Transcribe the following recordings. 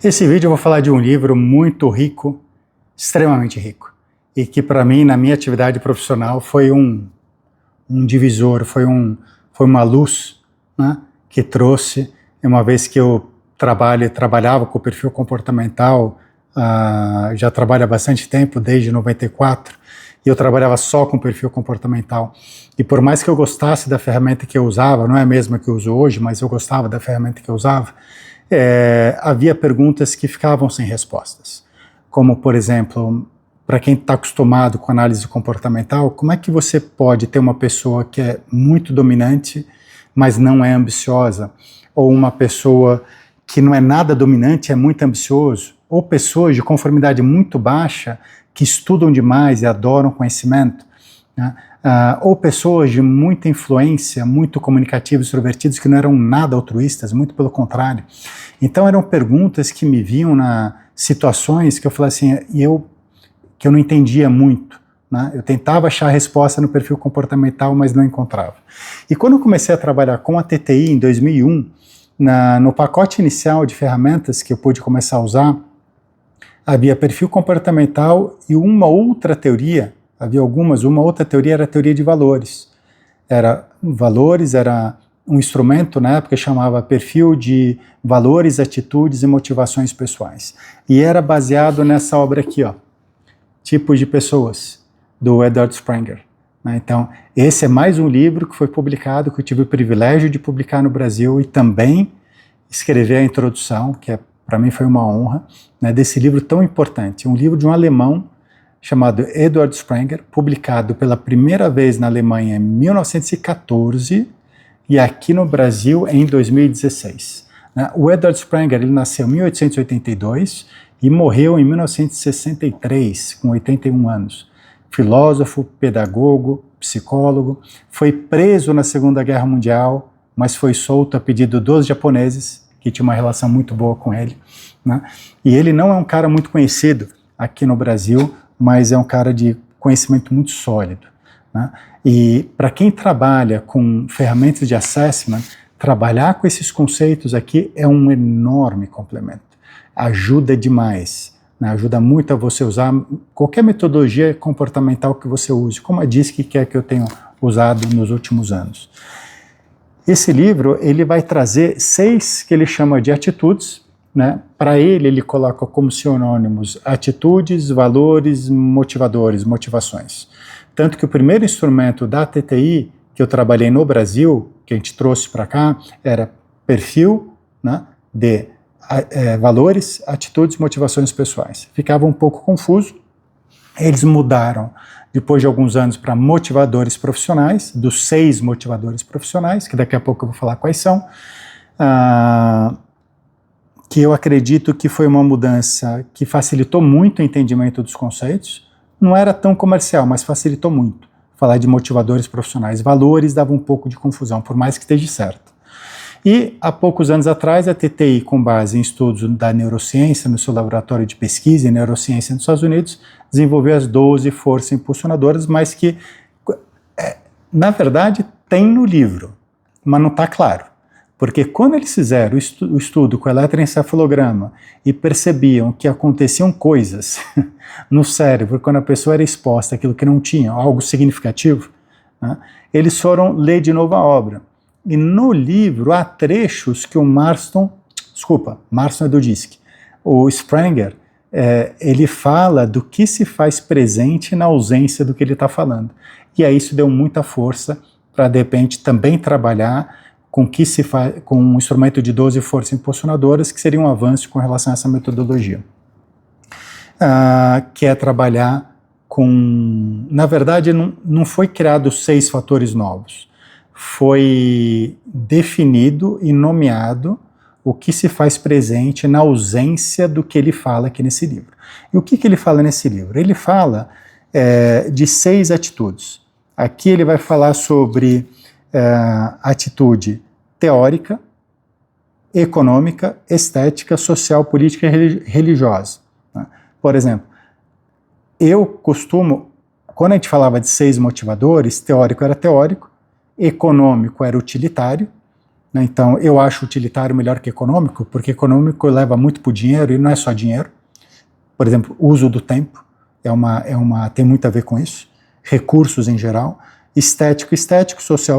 Esse vídeo eu vou falar de um livro muito rico, extremamente rico, e que para mim, na minha atividade profissional, foi um divisor, foi uma luz, né, que trouxe, uma vez que eu trabalhava com o perfil comportamental, já trabalho há bastante tempo, desde 94, e eu trabalhava só com perfil comportamental. E por mais que eu gostasse da ferramenta que eu usava, não é a mesma que eu uso hoje, mas eu gostava da ferramenta que eu usava, havia perguntas que ficavam sem respostas. Como, por exemplo, para quem está acostumado com análise comportamental, como é que você pode ter uma pessoa que é muito dominante, mas não é ambiciosa? Ou uma pessoa que não é nada dominante, é muito ambicioso? Ou pessoas de conformidade muito baixa, que estudam demais e adoram conhecimento, né? Ou pessoas de muita influência, muito comunicativos, extrovertidos, que não eram nada altruístas, muito pelo contrário. Então eram perguntas que me vinham na situações que eu falei assim, que eu não entendia muito, né? Eu tentava achar a resposta no perfil comportamental, mas não encontrava. E quando eu comecei a trabalhar com a TTI em 2001, no pacote inicial de ferramentas que eu pude começar a usar, havia perfil comportamental e uma outra teoria, uma outra teoria era a teoria de valores. Era um instrumento na época que chamava perfil de valores, atitudes e motivações pessoais. E era baseado nessa obra aqui, ó, Tipos de Pessoas, do Edward Springer. Então, esse é mais um livro que foi publicado, que eu tive o privilégio de publicar no Brasil e também escrever a introdução, que para mim foi uma honra, desse livro tão importante. Um livro de um alemão chamado Edward Springer, publicado pela primeira vez na Alemanha em 1914 e aqui no Brasil em 2016. O Edward Springer ele nasceu em 1882 e morreu em 1963, com 81 anos. Filósofo, pedagogo, psicólogo, foi preso na Segunda Guerra Mundial, mas foi solto a pedido dos japoneses, que tinha uma relação muito boa com ele, E ele não é um cara muito conhecido aqui no Brasil, mas é um cara de conhecimento muito sólido, E para quem trabalha com ferramentas de assessment, trabalhar com esses conceitos aqui é um enorme complemento. Ajuda demais, ajuda muito a você usar qualquer metodologia comportamental que você use, como a DISC que é que eu tenho usado nos últimos anos. Esse livro, ele vai trazer 6 que ele chama de atitudes, Para ele coloca como sinônimos atitudes, valores, motivadores, motivações. Tanto que o primeiro instrumento da TTI que eu trabalhei no Brasil, que a gente trouxe para cá, era perfil, de valores, atitudes, motivações pessoais. Ficava um pouco confuso. Eles mudaram depois de alguns anos para motivadores profissionais, dos 6 motivadores profissionais, que daqui a pouco eu vou falar quais são, que eu acredito que foi uma mudança que facilitou muito o entendimento dos conceitos. Não era tão comercial, mas facilitou muito. Falar de motivadores profissionais. Valores dava um pouco de confusão, por mais que esteja certo. E há poucos anos atrás, a TTI, com base em estudos da neurociência, no seu laboratório de pesquisa em neurociência nos Estados Unidos, desenvolveu as 12 forças impulsionadoras, mas que, na verdade, tem no livro, mas não está claro. Porque quando eles fizeram o estudo com eletroencefalograma e percebiam que aconteciam coisas no cérebro quando a pessoa era exposta àquilo que não tinha, algo significativo, eles foram ler de novo a obra. E no livro há trechos que o Marston é do DISC, o Springer, ele fala do que se faz presente na ausência do que ele está falando. E aí isso deu muita força para, de repente, também trabalhar com um instrumento de 12 forças impulsionadoras, que seria um avanço com relação a essa metodologia. Que é trabalhar com... Na verdade, não foi criado 6 fatores novos. Foi definido e nomeado o que se faz presente na ausência do que ele fala aqui nesse livro. E o que ele fala nesse livro? Ele fala de 6 atitudes. Aqui ele vai falar sobre atitude teórica, econômica, estética, social, política e religiosa. Por exemplo, quando a gente falava de 6 motivadores, teórico era teórico, econômico era utilitário, né? Então, eu acho utilitário melhor que econômico, porque econômico leva muito para o dinheiro, e não é só dinheiro. Por exemplo, o uso do tempo tem muito a ver com isso. Recursos em geral. Estético,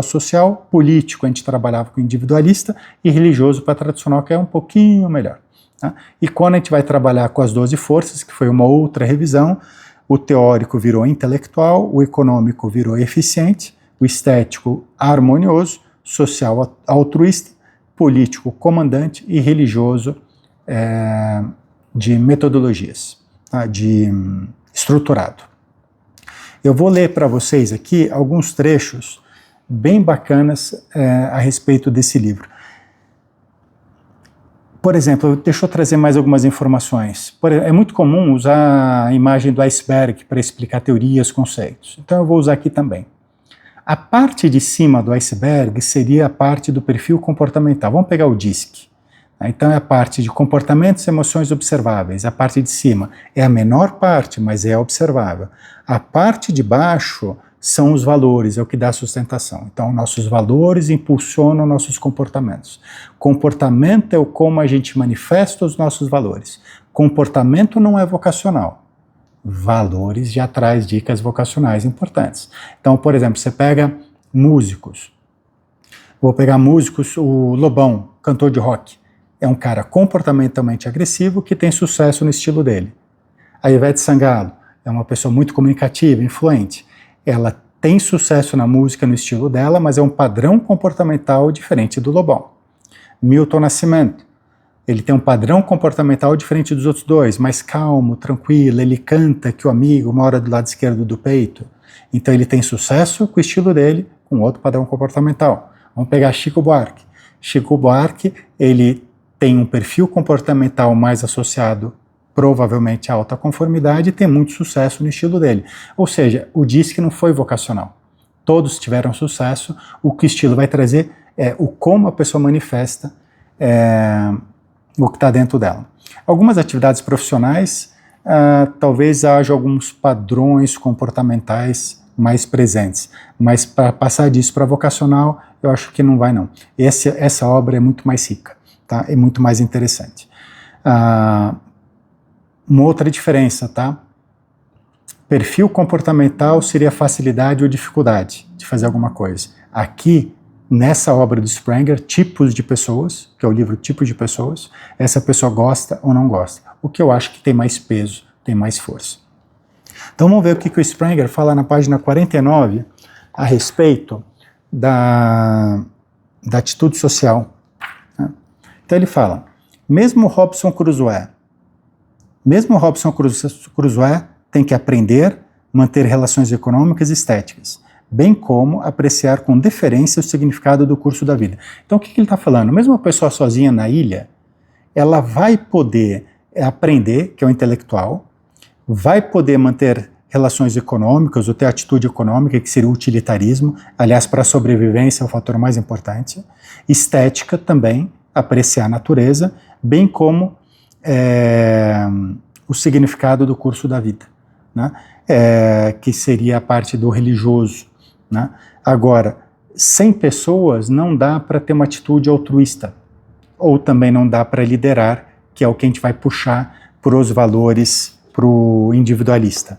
social, político, a gente trabalhava com individualista, e religioso para tradicional, que é um pouquinho melhor. Tá? E quando a gente vai trabalhar com as 12 forças, que foi uma outra revisão, o teórico virou intelectual, o econômico virou eficiente, o estético harmonioso, social altruísta, político comandante e religioso de metodologias, tá? De estruturado. Eu vou ler para vocês aqui alguns trechos bem bacanas a respeito desse livro. Por exemplo, deixa eu trazer mais algumas informações. É muito comum usar a imagem do iceberg para explicar teorias, conceitos. Então eu vou usar aqui também. A parte de cima do iceberg seria a parte do perfil comportamental. Vamos pegar o DISC. Então é a parte de comportamentos e emoções observáveis. A parte de cima é a menor parte, mas é observável. A parte de baixo são os valores, é o que dá sustentação. Então nossos valores impulsionam nossos comportamentos. Comportamento é o como a gente manifesta os nossos valores. Comportamento não é vocacional. Valores já traz dicas vocacionais importantes. Então, por exemplo, você pega músicos. Vou pegar músicos, o Lobão, cantor de rock. É um cara comportamentalmente agressivo que tem sucesso no estilo dele. A Ivete Sangalo é uma pessoa muito comunicativa, influente. Ela tem sucesso na música no estilo dela, mas é um padrão comportamental diferente do Lobão. Milton Nascimento. Ele tem um padrão comportamental diferente dos outros dois, mais calmo, tranquilo, ele canta que o amigo mora do lado esquerdo do peito. Então ele tem sucesso com o estilo dele, com outro padrão comportamental. Vamos pegar Chico Buarque. Chico Buarque, ele tem um perfil comportamental mais associado, provavelmente, à alta conformidade, e tem muito sucesso no estilo dele. Ou seja, o DISC não foi vocacional. Todos tiveram sucesso, o que o estilo vai trazer é o como a pessoa manifesta o que está dentro dela. Algumas atividades profissionais, talvez haja alguns padrões comportamentais mais presentes, mas para passar disso para vocacional, eu acho que não vai não. Essa obra é muito mais rica, tá? É muito mais interessante. Uma outra diferença, tá? Perfil comportamental seria facilidade ou dificuldade de fazer alguma coisa. Aqui, nessa obra do Sprenger, Tipos de Pessoas, que é o livro Tipos de Pessoas, essa pessoa gosta ou não gosta. O que eu acho que tem mais peso, tem mais força. Então vamos ver o que o Sprenger fala na página 49 a respeito da atitude social. Então ele fala, mesmo Robson Crusoe tem que aprender, manter relações econômicas e estéticas, bem como apreciar com deferência o significado do curso da vida. Então o que ele está falando? Mesmo uma pessoa sozinha na ilha, ela vai poder aprender, que é o intelectual, vai poder manter relações econômicas ou ter atitude econômica, que seria o utilitarismo, aliás, para a sobrevivência é o fator mais importante, estética também, apreciar a natureza, bem como o significado do curso da vida, né? Que seria a parte do religioso. Né? Agora, sem pessoas não dá para ter uma atitude altruísta, ou também não dá para liderar, que é o que a gente vai puxar para os valores, para o individualista.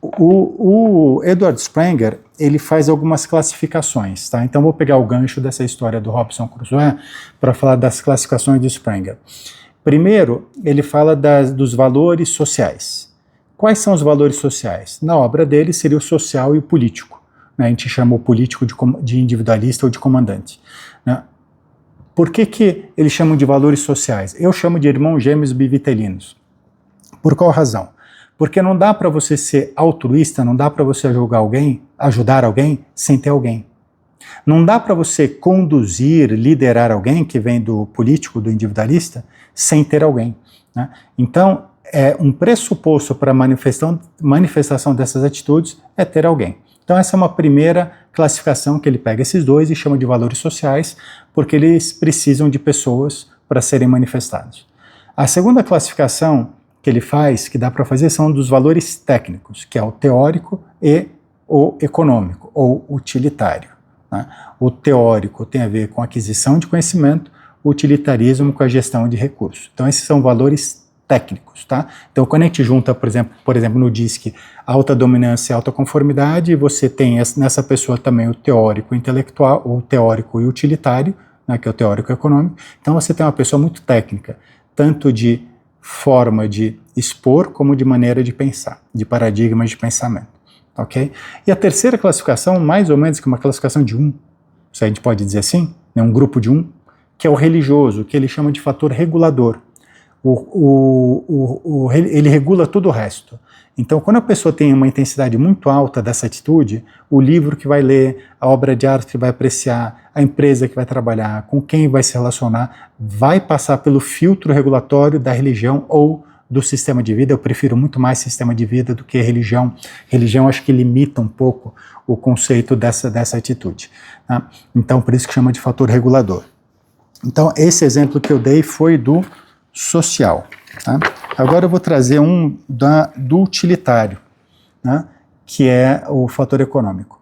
O Edward Sprenger, ele faz algumas classificações, tá? Então vou pegar o gancho dessa história do Robson Crusoe para falar das classificações do Sprenger. Primeiro, ele fala dos valores sociais. Quais são os valores sociais? Na obra dele seria o social e o político. Né? A gente chama o político de individualista ou de comandante. Né? Por que eles chamam de valores sociais? Eu chamo de irmãos gêmeos bivitelinos. Por qual razão? Porque não dá para você ser altruísta, não dá para você ajudar alguém sem ter alguém. Não dá para você conduzir, liderar alguém que vem do político, do individualista, sem ter alguém. Né? Então, um pressuposto para a manifestação dessas atitudes é ter alguém. Então essa é uma primeira classificação que ele pega esses dois e chama de valores sociais, porque eles precisam de pessoas para serem manifestados. A segunda classificação que ele faz, que dá para fazer, são dos valores técnicos, que é o teórico e o econômico, ou utilitário. né? O teórico tem a ver com aquisição de conhecimento, o utilitarismo com a gestão de recursos. Então esses são valores técnicos, tá? Então quando a gente junta, por exemplo, no DISC, alta dominância e alta conformidade, você tem nessa pessoa também o teórico intelectual, o teórico e utilitário, né, que é o teórico econômico. Então você tem uma pessoa muito técnica, tanto de forma de expor como de maneira de pensar, de paradigmas de pensamento, ok? E a terceira classificação, mais ou menos que uma classificação de se a gente pode dizer assim, né, um grupo de que é o religioso, que ele chama de fator regulador. Ele regula todo o resto. Então, quando a pessoa tem uma intensidade muito alta dessa atitude, o livro que vai ler, a obra de arte que vai apreciar, a empresa que vai trabalhar, com quem vai se relacionar, vai passar pelo filtro regulatório da religião ou do sistema de vida. Eu prefiro muito mais sistema de vida do que religião. Religião acho que limita um pouco o conceito dessa atitude, tá? Então, por isso que chama de fator regulador. Então, esse exemplo que eu dei foi do social. Tá? Agora eu vou trazer do utilitário, né, que é o fator econômico.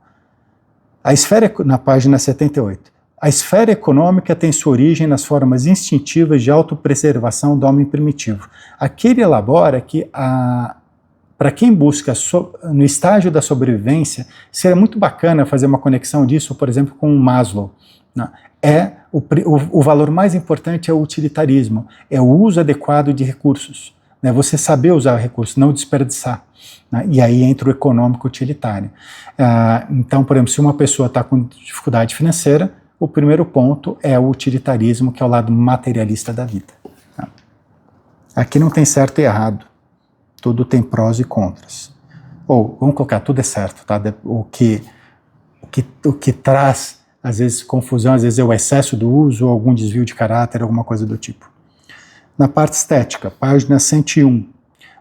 A esfera, na página 78. A esfera econômica tem sua origem nas formas instintivas de autopreservação do homem primitivo. Aqui ele elabora que para quem busca no estágio da sobrevivência, seria muito bacana fazer uma conexão disso, por exemplo, com o Maslow, né? O valor mais importante é o utilitarismo, é o uso adequado de recursos, né? Você saber usar recursos, não desperdiçar, né? E aí entra o econômico utilitário. Então, por exemplo, se uma pessoa está com dificuldade financeira, o primeiro ponto é o utilitarismo, que é o lado materialista da vida. Tá? Aqui não tem certo e errado, tudo tem prós e contras. Ou, vamos colocar, tudo é certo, tá? O que traz às vezes confusão, às vezes é o excesso do uso, ou algum desvio de caráter, alguma coisa do tipo. Na parte estética, página 101.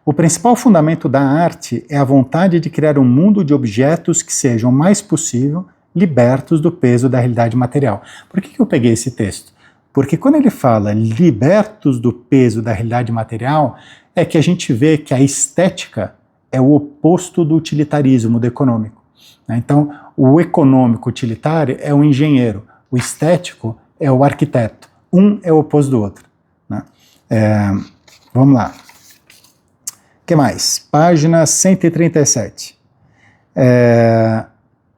O principal fundamento da arte é a vontade de criar um mundo de objetos que sejam o mais possível libertos do peso da realidade material. Por que eu peguei esse texto? Porque quando ele fala libertos do peso da realidade material, é que a gente vê que a estética é o oposto do utilitarismo, do econômico. Então, o econômico utilitário é o engenheiro, o estético é o arquiteto. Um é o oposto do outro, né? Vamos lá. O que mais? Página 137.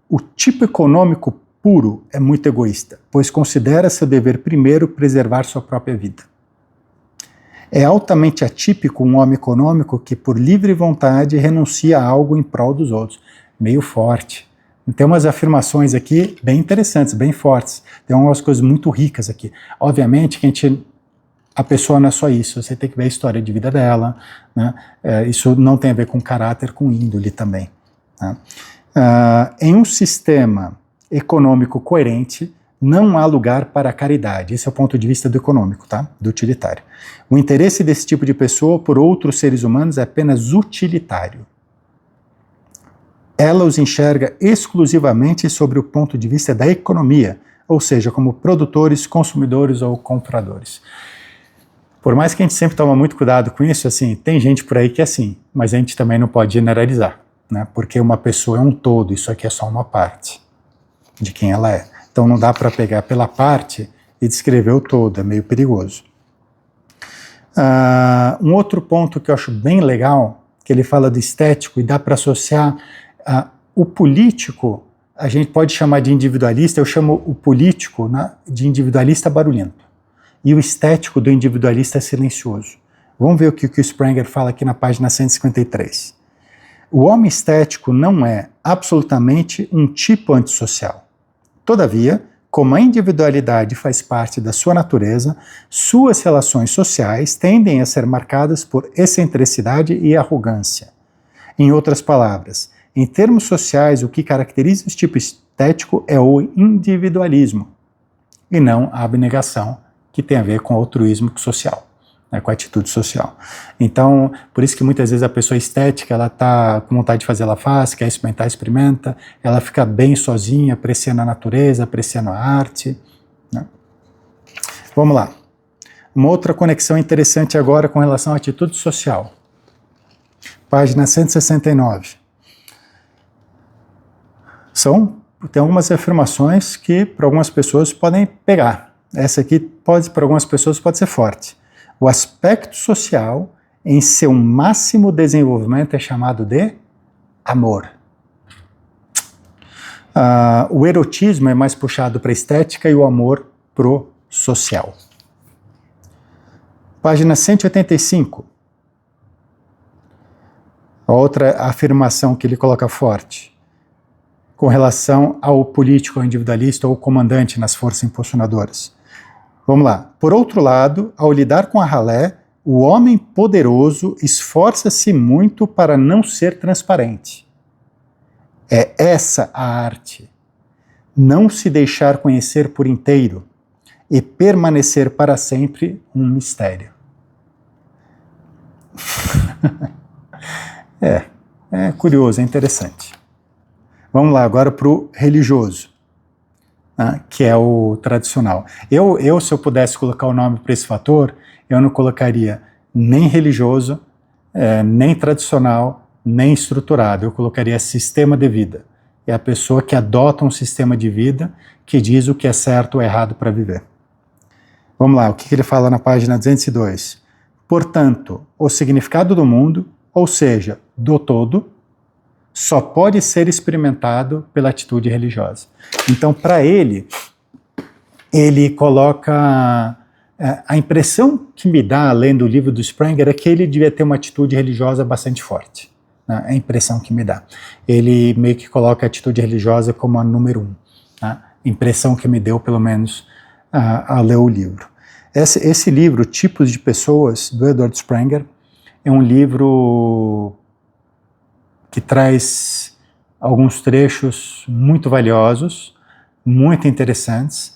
O tipo econômico puro é muito egoísta, pois considera seu dever primeiro preservar sua própria vida. É altamente atípico um homem econômico que, por livre vontade, renuncia a algo em prol dos outros. Meio forte. Tem umas afirmações aqui bem interessantes, bem fortes. Tem umas coisas muito ricas aqui. Obviamente que a pessoa não é só isso, você tem que ver a história de vida dela, né? Isso não tem a ver com caráter, com índole também. Tá? Em um sistema econômico coerente, não há lugar para a caridade. Esse é o ponto de vista do econômico, tá? Do utilitário. O interesse desse tipo de pessoa por outros seres humanos é apenas utilitário. Ela os enxerga exclusivamente sobre o ponto de vista da economia, ou seja, como produtores, consumidores ou compradores. Por mais que a gente sempre tome muito cuidado com isso, assim, tem gente por aí que é assim, mas a gente também não pode generalizar, né? Porque uma pessoa é um todo, isso aqui é só uma parte de quem ela é. Então não dá para pegar pela parte e descrever o todo, é meio perigoso. Um outro ponto que eu acho bem legal, que ele fala do estético e dá para associar o político, a gente pode chamar de individualista, eu chamo o político, né, de individualista barulhento, e o estético do individualista silencioso. Vamos ver o que o Sprenger fala aqui na página 153. O homem estético não é absolutamente um tipo antissocial. Todavia, como a individualidade faz parte da sua natureza, suas relações sociais tendem a ser marcadas por excentricidade e arrogância. Em outras palavras, em termos sociais, o que caracteriza o tipo estético é o individualismo, e não a abnegação, que tem a ver com o altruísmo social, né, com a atitude social. Então, por isso que muitas vezes a pessoa estética, ela está com vontade de fazer, ela faz, quer experimentar, experimenta, ela fica bem sozinha, apreciando a natureza, apreciando a arte, né? Vamos lá. Uma outra conexão interessante agora com relação à atitude social. Página 169. São tem algumas afirmações que para algumas pessoas podem pegar. Essa aqui pode, para algumas pessoas, pode ser forte. O aspecto social em seu máximo desenvolvimento é chamado de amor. O erotismo é mais puxado para a estética e o amor pro social. Página 185. Outra afirmação que ele coloca forte, com relação ao político, ao individualista ou ao comandante nas forças impulsionadoras. Vamos lá. Por outro lado, ao lidar com a ralé, o homem poderoso esforça-se muito para não ser transparente. É essa a arte. Não se deixar conhecer por inteiro e permanecer para sempre um mistério. É curioso, é interessante. Vamos lá agora para o religioso, né, que é o tradicional. Se eu pudesse colocar o nome para esse fator, eu não colocaria nem religioso, nem tradicional, nem estruturado. Eu colocaria sistema de vida. É a pessoa que adota um sistema de vida que diz o que é certo ou errado para viver. Vamos lá, o que ele fala na página 202? Portanto, o significado do mundo, ou seja, do todo, só pode ser experimentado pela atitude religiosa. Então, para ele coloca... A impressão que me dá, lendo o livro do Sprenger, é que ele devia ter uma atitude religiosa bastante forte. Né? É a impressão que me dá. Ele meio que coloca a atitude religiosa como a número 1. Né? Impressão que me deu, pelo menos, a ler o livro. Esse livro, Tipos de Pessoas, do Edward Sprenger, é um livro que traz alguns trechos muito valiosos, muito interessantes,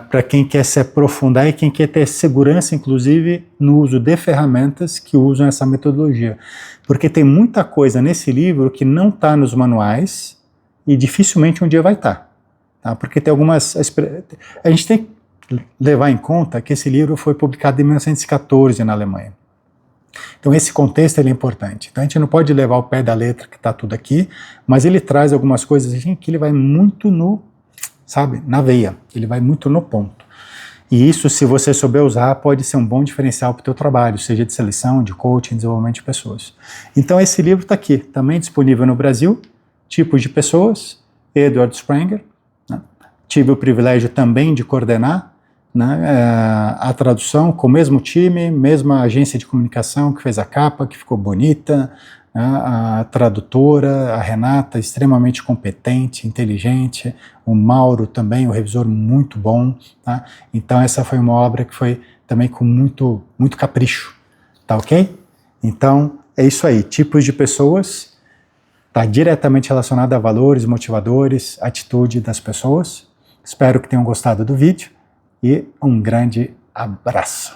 para quem quer se aprofundar e quem quer ter segurança, inclusive, no uso de ferramentas que usam essa metodologia. Porque tem muita coisa nesse livro que não está nos manuais e dificilmente um dia vai estar. Tá? Porque tem algumas... A gente tem que levar em conta que esse livro foi publicado em 1914 na Alemanha. Então esse contexto ele é importante. Então a gente não pode levar ao pé da letra que está tudo aqui, mas ele traz algumas coisas assim, que ele vai muito na veia, ele vai muito no ponto. E isso, se você souber usar, pode ser um bom diferencial para o teu trabalho, seja de seleção, de coaching, desenvolvimento de pessoas. Então esse livro está aqui, também disponível no Brasil, Tipos de Pessoas, Edward Sprenger. Né? Tive o privilégio também de coordenar, né, a tradução com o mesmo time, mesma agência de comunicação que fez a capa, que ficou bonita, né, a tradutora, a Renata, extremamente competente, inteligente, o Mauro também, o revisor muito bom. Tá? Então essa foi uma obra que foi também com muito, muito capricho, tá ok? Então é isso aí, Tipos de Pessoas, está diretamente relacionado a valores, motivadores, atitude das pessoas. Espero que tenham gostado do vídeo. E um grande abraço.